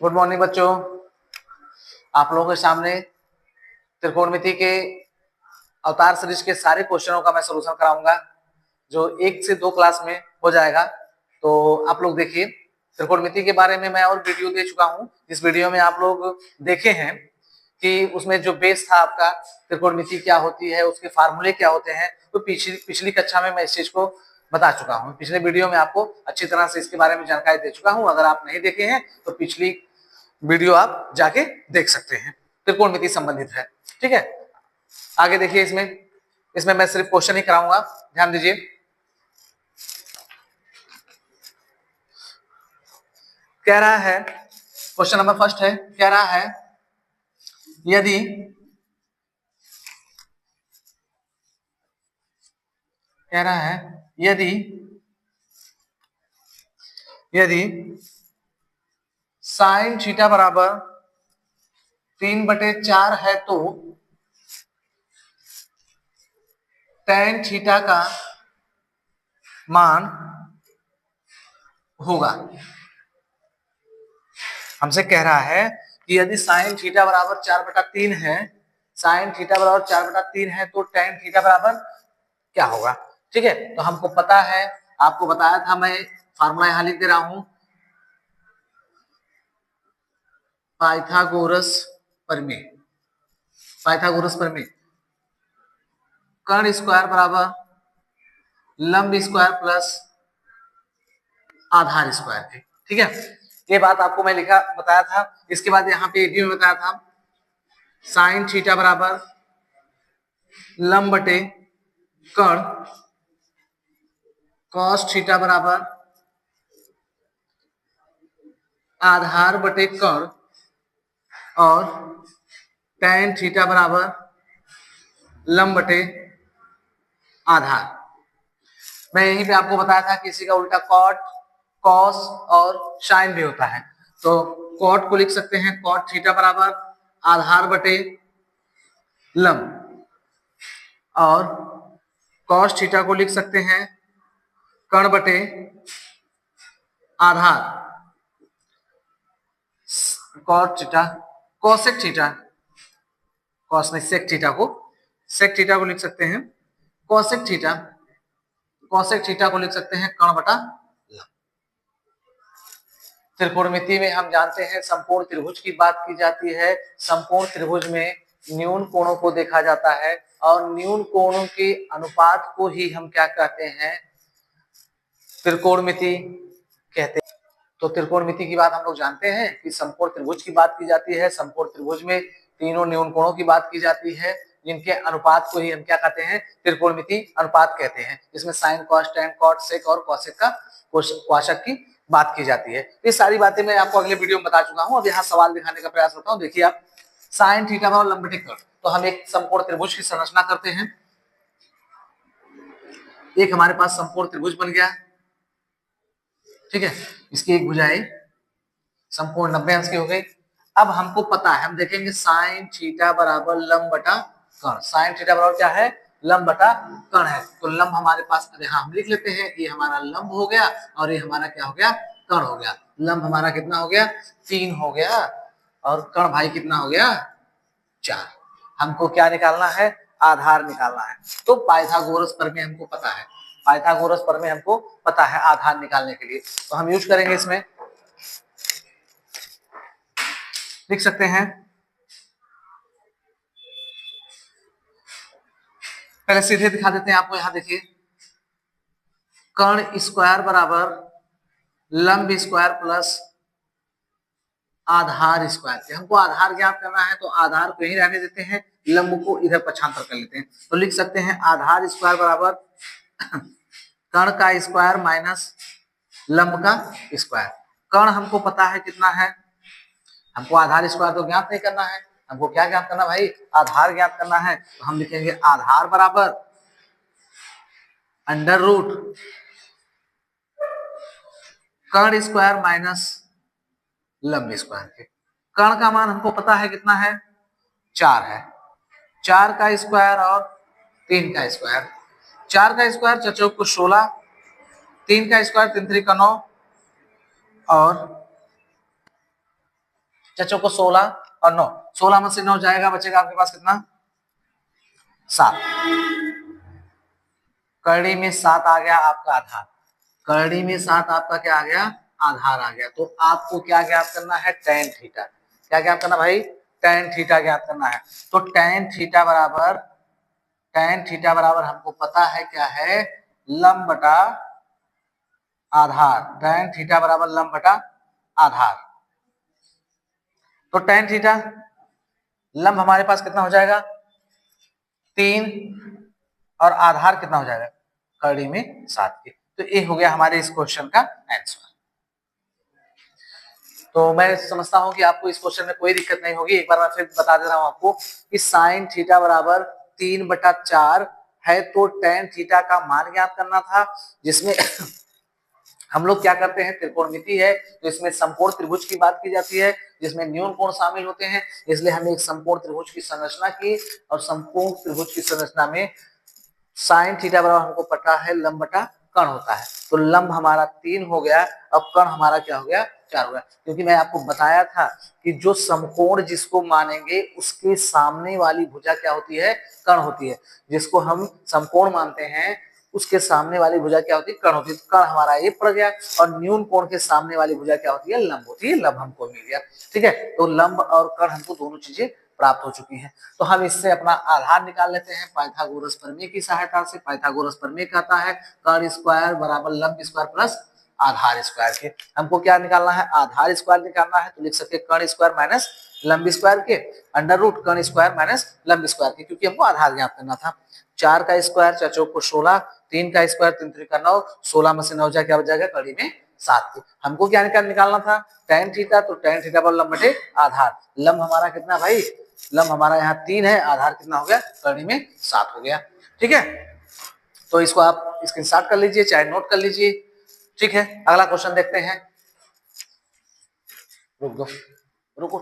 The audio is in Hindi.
गुड मॉर्निंग बच्चों। आप लोगों के सामने त्रिकोणमिति के अवतार सीरीज के सारे क्वेश्चनों का मैं सलूशन कराऊंगा जो 1 से 2 क्लास में हो जाएगा। तो आप लोग देखिए, त्रिकोणमिति के बारे में मैं और वीडियो दे चुका हूं। इस वीडियो में आप लोग देखे हैं कि उसमें जो बेस था आपका, त्रिकोणमिति क्या होती है, उसके फार्मूले क्या होते हैं, तो पिछली कक्षा में मैं इस चीज को बता चुका हूं। पिछले वीडियो में आपको अच्छी तरह से इसके बारे में जानकारी दे चुका हूं। अगर आप नहीं देखे हैं तो पिछली वीडियो आप जाके देख सकते हैं, त्रिकोणमिति संबंधित है। ठीक है, आगे देखिए। इसमें मैं सिर्फ क्वेश्चन ही कराऊंगा, ध्यान दीजिए। कह रहा है, क्वेश्चन नंबर फर्स्ट है, कह रहा है यदि यदि साइन थीटा बराबर 3/4 है तो tan थीटा का मान होगा। हमसे कह रहा है कि यदि साइन थीटा बराबर 4/3 है, साइन थीटा बराबर 4/3 है तो tan थीटा बराबर क्या होगा। ठीक है, तो हमको पता है, आपको बताया था, मैं फार्मूला यहां लिख दे रहा हूं, पाइथागोरस प्रमेय। कर्ण स्क्वायर बराबर लंब स्क्वायर प्लस आधार स्क्वायर के। ठीक है, ये बात आपको मैं बताया था। इसके बाद यहाँ पे भी बताया था, साइन थीटा बराबर लंब बटे कर्ण, कॉस थीटा बराबर आधार बटे कर्ण, और tan थीटा बराबर लंब बटे आधार। मैं यहीं पे आपको बताया था कि इसी का उल्टा कॉट, कॉस और साइन भी होता है। तो कॉट को लिख सकते हैं कॉट थीटा बराबर आधार बटे लंब, और कॉस थीटा को लिख सकते हैं कर्ण बटे आधार। Cot theta, cosec theta, cos नहीं सेक थीटा को, सेक थीटा को लिख सकते हैं कॉसेक थीटा, कॉसेक थीटा को लिख सकते हैं कर्ण बटा लंब। त्रिकोणमिति में हम जानते हैं समकोण त्रिभुज की बात की जाती है। समकोण त्रिभुज में न्यून कोणों को देखा जाता है, और न्यून कोणों के अनुपात को ही हम क्या कहते हैं, त्रिकोणमिति कहते हैं। तो त्रिकोणमिति की बात हम लोग जानते हैं कि समकोण त्रिभुज की बात की जाती है। समकोण त्रिभुज में तीनों न्यून कोणों की बात की जाती है, जिनके अनुपात को ही हम क्या कहते हैं, त्रिकोणमिति अनुपात कहते हैं। इसमें साइन, कॉस, टैन, कॉट, सेक और कॉसेक का क्वाशक की बात की जाती है। ये सारी बातें मैं आपको अगले वीडियो में बता चुका हूं। अब यहाँ सवाल दिखाने का प्रयास करता हूँ। देखिए आप, साइन थीटा बराबर लंब बटे कर्ण, तो हम एक समकोण त्रिभुज की संरचना करते हैं। एक हमारे पास समकोण त्रिभुज बन गया। ठीक है, इसकी एक भुजाएं समकोण 90 अंश की हो गई। अब हमको पता है, हम देखेंगे साइन थीटा बराबर लंब बटा कर्ण। साइन थीटा बराबर क्या है, लंब बटा कर्ण है। तो लंब हमारे पास, यहाँ हम लिख लेते हैं, ये हमारा लंब हो गया और ये हमारा क्या हो गया, कर्ण हो गया। लंब हमारा कितना हो गया, 3 हो गया, और कर्ण भाई कितना हो गया, 4। हमको क्या निकालना है, आधार निकालना है। तो पाइथागोरस प्रमेय हमको पता है, पाइथागोरस प्रमेय हमको पता है आधार निकालने के लिए। तो हम यूज करेंगे, इसमें लिख सकते हैं, पहले सीधे दिखा देते हैं आपको। यहां देखिए, कर्ण स्क्वायर बराबर लंब स्क्वायर प्लस आधार स्क्वायर। हमको आधार ज्ञात करना है, तो आधार को यहीं रहने देते हैं, लंब को इधर पक्षांतर कर लेते हैं। तो लिख सकते हैं आधार स्क्वायर बराबर कर्ण का स्क्वायर माइनस लंब का स्क्वायर। कर्ण हमको पता है कितना है, हमको आधार स्क्वायर तो ज्ञात नहीं करना है, हमको क्या ज्ञात करना भाई, आधार ज्ञात करना है। तो हम लिखेंगे आधार बराबर अंडर रूट कर्ण स्क्वायर माइनस लंब स्क्वायर के। कर्ण का मान हमको पता है कितना है, 4 है। 4 का स्क्वायर और 3 का स्क्वायर। 4 का स्क्वायर 4 चौक को 16, 3 का स्क्वायर 3 3 का 9, और चचो को 16 और 9, 16 में से 9 जाएगा, बचेगा आपके पास कितना 7। करड़ी में 7 आ गया आपका आधार, करड़ी में 7 आपका क्या आ गया आधार आ गया। तो आपको क्या ज्ञात करना है tan थीटा, क्या ज्ञात करना भाई tan थीटा ज्ञात करना है। तो tan थीटा बराबर हमको पता है क्या है लंब बटा आधार, tan थीटा बराबर लंब बटा आधार। तो tan थीटा लंब हमारे पास कितना हो जाएगा 3 और आधार कितना हो जाएगा करड़ी में 7 के। तो ये हो गया हमारे इस क्वेश्चन का आंसर। तो मैं समझता हूं कि आपको इस क्वेश्चन में कोई दिक्कत नहीं होगी। एक बार मैं फिर बता दे रहा हूं आपको कि साइन थीटा बराबर 3/4 है, तो tan थीटा का मान ज्ञात करना था, जिसमें हम लोग क्या करते हैं त्रिकोणमिति है तो इसमें समकोण त्रिभुज की बात की जाती है, जिसमें न्यून कोण शामिल होते हैं, इसलिए हमने एक समकोण त्रिभुज की संरचना की और समकोण त्रिभुज की संरचना में साइन थीटा बराबर हमको पता है लंब बटा कर्ण होता है। तो लंब हमारा 3 हो गया, अब कर्ण हमारा क्या हो गया 4 हो गया, क्योंकि मैं आपको बताया था कि जो समकोण जिसको मानेंगे उसके सामने वाली भुजा क्या होती है कर्ण होती है, जिसको हम समकोण मानते हैं उसके सामने वाली भुजा क्या होती है कर्ण होती है। तो कर्ण हमारा ये पड़ गया और न्यून कोण के सामने वाली भुजा क्या होती है लंब होती है, लंब हमको मिल गया। ठीक है, तो लंब और कर्ण हमको दोनों चीजें प्राप्त हो चुकी हैं। तो हम इससे अपना आधार निकाल लेते हैं पाइथागोरस प्रमेय की सहायता से। पाइथागोरस प्रमेय कहता है कर्ण स्क्वायर बराबर लंब स्क्वायर प्लस आधार स्क्वायर के। हमको क्या निकालना है आधार स्क्वायर निकालना है, तो लिख सकते हैं कर्ण स्क्वायर माइनस लंब स्क्वायर के अंडर रूट कर्ण स्क्वायर माइनस लंब स्क्वायर के, क्योंकि हमको आधार ज्ञात करना था। 4 का स्क्वायर 4 चौक को 16, 3 का स्क्वायर 3 3 का 9, 16 में से 9 जाए क्या बच जाएगा कड़ी में 7 के। हमको क्या निकालना था tan थीटा, तो tan थीटा पर लंब बटे आधार। लंब हमारा कितना भाई लंब हमारा यहाँ 3 है, आधार कितना हो गया कड़ी में 7 हो गया। ठीक है, तो इसको आप स्क्रीनशॉट कर लीजिए चाहे नोट कर लीजिए। ठीक है, अगला क्वेश्चन देखते हैं। रुको